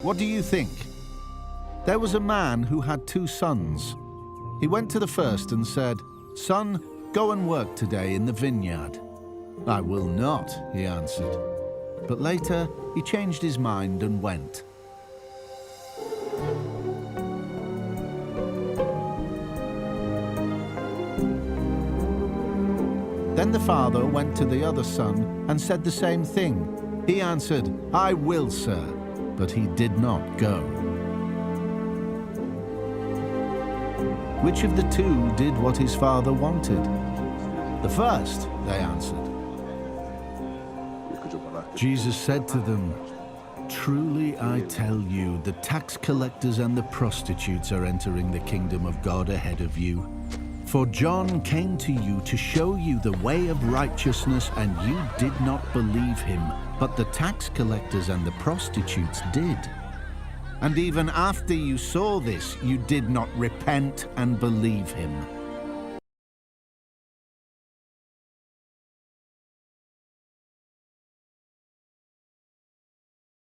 What do you think? There was a man who had 2 sons. He went to the first and said, "Son, go and work today in the vineyard." "I will not," he answered. But later he changed his mind and went. Then the father went to the other son and said the same thing. He answered, "I will, sir," but he did not go. Which of the 2 did what his father wanted? "The first," they answered. Jesus said to them, "Truly I tell you, the tax collectors and the prostitutes are entering the kingdom of God ahead of you. For John came to you to show you the way of righteousness, and you did not believe him, but the tax collectors and the prostitutes did. And even after you saw this, you did not repent and believe him.